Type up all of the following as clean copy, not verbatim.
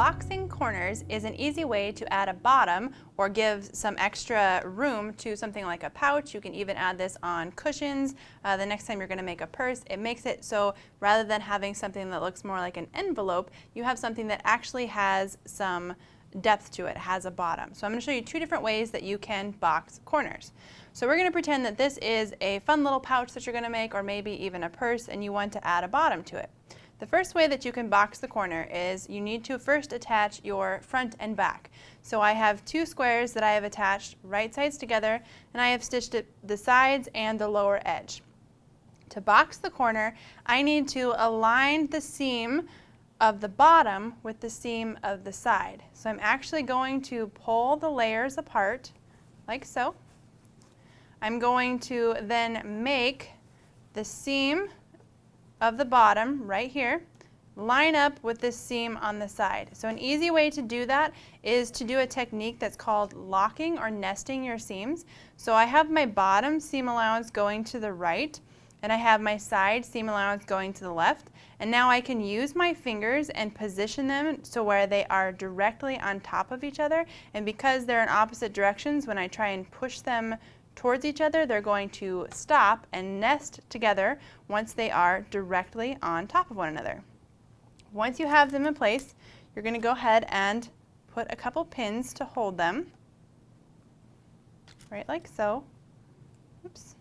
Boxing corners is an easy way to add a bottom or give some extra room to something like a pouch. You can even add this on cushions. The next time you're going to make a purse, it makes it so rather than having something that looks more like an envelope, you have something that actually has some depth to it, has a bottom. So I'm going to show you two different ways that you can box corners. So we're going to pretend that this is a fun little pouch that you're going to make, or maybe even a purse, and you want to add a bottom to it. The first way that you can box the corner is you need to first attach your front and back. So I have two squares that I have attached right sides together, and I have stitched the sides and the lower edge. To box the corner, I need to align the seam of the bottom with the seam of the side. So I'm actually going to pull the layers apart like so. I'm going to then make the seam of the bottom right here line up with this seam on the side. So an easy way to do that is to do a technique that's called locking or nesting your seams. So I have my bottom seam allowance going to the right, and I have my side seam allowance going to the left, and now I can use my fingers and position them so where they are directly on top of each other, and because they're in opposite directions, when I try and push them towards each other, they're going to stop and nest together once they are directly on top of one another. Once you have them in place, you're going to go ahead and put a couple pins to hold them, right like so. Oops.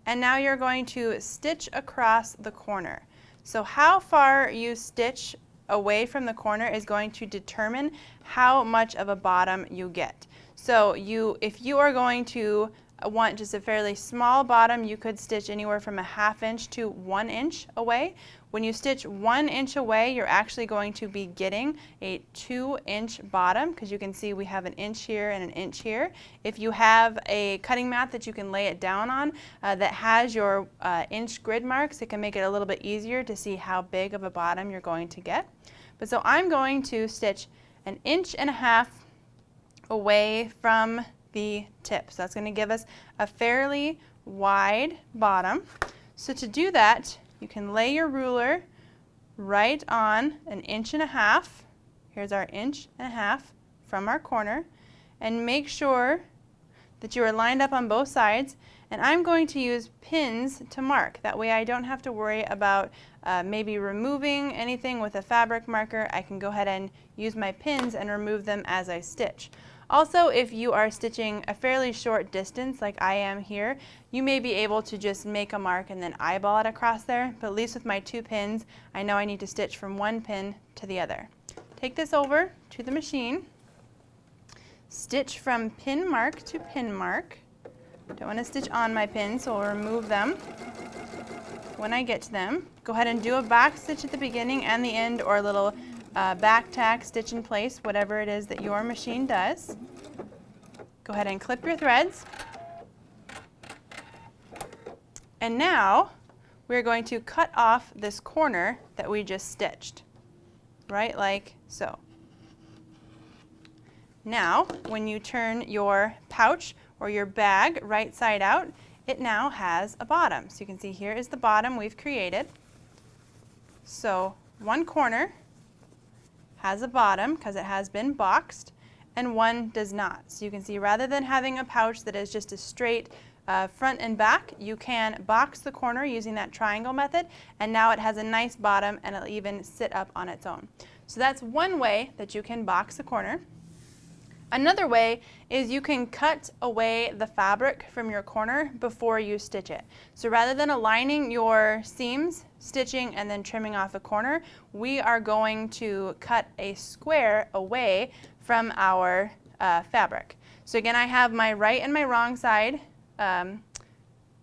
And now you're going to stitch across the corner. So how far you stitch away from the corner is going to determine how much of a bottom you get. So if you are going to want just a fairly small bottom, you could stitch anywhere from a 1/2 inch to 1 inch away. When you stitch 1 inch away, you're actually going to be getting a 2-inch bottom, because you can see we have an inch here and an inch here. If you have a cutting mat that you can lay it down on that has your inch grid marks, it can make it a little bit easier to see how big of a bottom you're going to get. But so I'm going to stitch 1.5 inches away from the tip. So that's going to give us a fairly wide bottom. So to do that, you can lay your ruler right on 1.5 inches. Here's our 1.5 inches from our corner, and make sure that you are lined up on both sides. And I'm going to use pins to mark. That way I don't have to worry about maybe removing anything with a fabric marker. I can go ahead and use my pins and remove them as I stitch. Also, if you are stitching a fairly short distance like I am here, you may be able to just make a mark and then eyeball it across there, but at least with my 2 pins, I know I need to stitch from one pin to the other. Take this over to the machine, stitch from pin mark to pin mark. Don't want to stitch on my pins, so I'll remove them when I get to them. Go ahead and do a back stitch at the beginning and the end, or a little back tack, stitch in place, whatever it is that your machine does. Go ahead and clip your threads. And now we're going to cut off this corner that we just stitched, right like so. Now, when you turn your pouch or your bag right side out, it now has a bottom. So you can see here is the bottom we've created. So one corner has a bottom because it has been boxed, and one does not. So you can see rather than having a pouch that is just a straight front and back, you can box the corner using that triangle method, and now it has a nice bottom and it'll even sit up on its own. So that's one way that you can box a corner. Another way is you can cut away the fabric from your corner before you stitch it. So rather than aligning your seams, stitching, and then trimming off a corner, we are going to cut a square away from our fabric. So again, I have my right and my wrong side,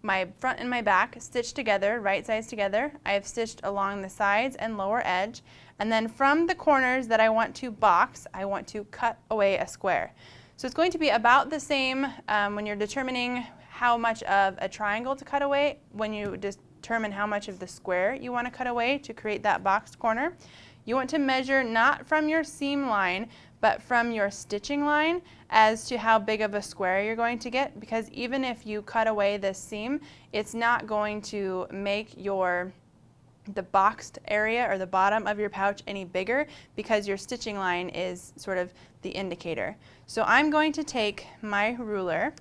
my front and my back stitched together, right sides together. I have stitched along the sides and lower edge. And then from the corners that I want to box, I want to cut away a square. So it's going to be about the same when you're determining how much of a triangle to cut away, when you determine how much of the square you want to cut away to create that boxed corner. You want to measure not from your seam line, but from your stitching line as to how big of a square you're going to get, because even if you cut away this seam, it's not going to make your the boxed area or the bottom of your pouch any bigger, because your stitching line is sort of the indicator. So I'm going to take my ruler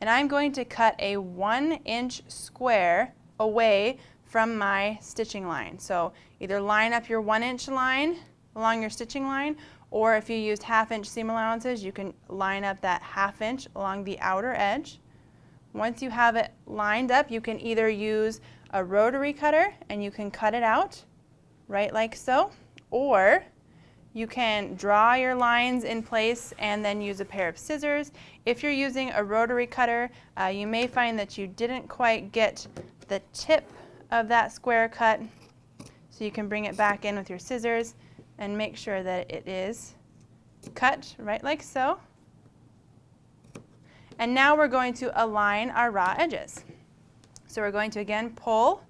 and I'm going to cut a 1-inch square away from my stitching line. So either line up your 1-inch line along your stitching line, or if you used 1/2-inch seam allowances, you can line up that 1/2 inch along the outer edge. Once you have it lined up, you can either use a rotary cutter and you can cut it out, right like so, or you can draw your lines in place and then use a pair of scissors. If you're using a rotary cutter, you may find that you didn't quite get the tip of that square cut, so you can bring it back in with your scissors and make sure that it is cut right like so. And now we're going to align our raw edges. So we're going to again pull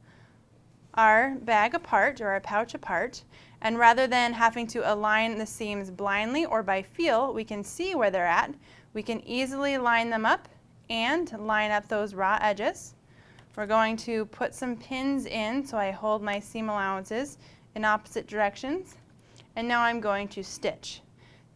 our bag apart, or our pouch apart, and rather than having to align the seams blindly or by feel, we can see where they're at. We can easily line them up and line up those raw edges. We're going to put some pins in, so I hold my seam allowances in opposite directions, and now I'm going to stitch.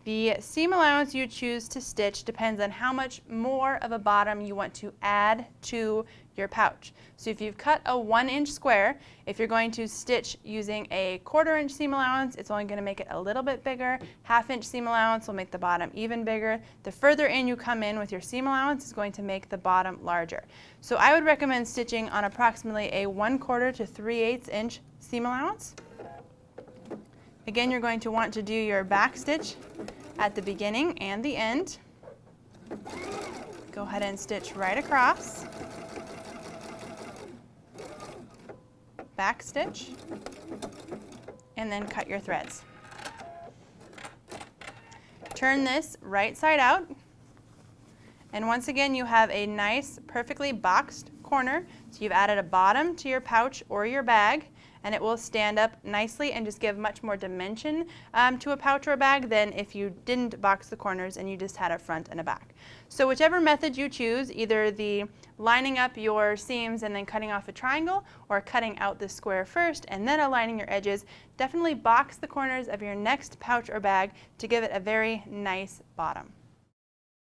The seam allowance you choose to stitch depends on how much more of a bottom you want to add to your pouch. So if you've cut a 1-inch square, if you're going to stitch using a 1/4-inch seam allowance, it's only going to make it a little bit bigger. 1/2-inch seam allowance will make the bottom even bigger. The further in you come in with your seam allowance is going to make the bottom larger. So I would recommend stitching on approximately a 1/4 to 3/8 inch seam allowance. Again, you're going to want to do your back stitch at the beginning and the end. Go ahead and stitch right across. Back stitch, and then cut your threads. Turn this right side out, and once again you have a nice, perfectly boxed corner. So you've added a bottom to your pouch or your bag, and it will stand up nicely and just give much more dimension to a pouch or a bag than if you didn't box the corners and you just had a front and a back. So whichever method you choose, either the lining up your seams and then cutting off a triangle, or cutting out the square first and then aligning your edges, definitely box the corners of your next pouch or bag to give it a very nice bottom.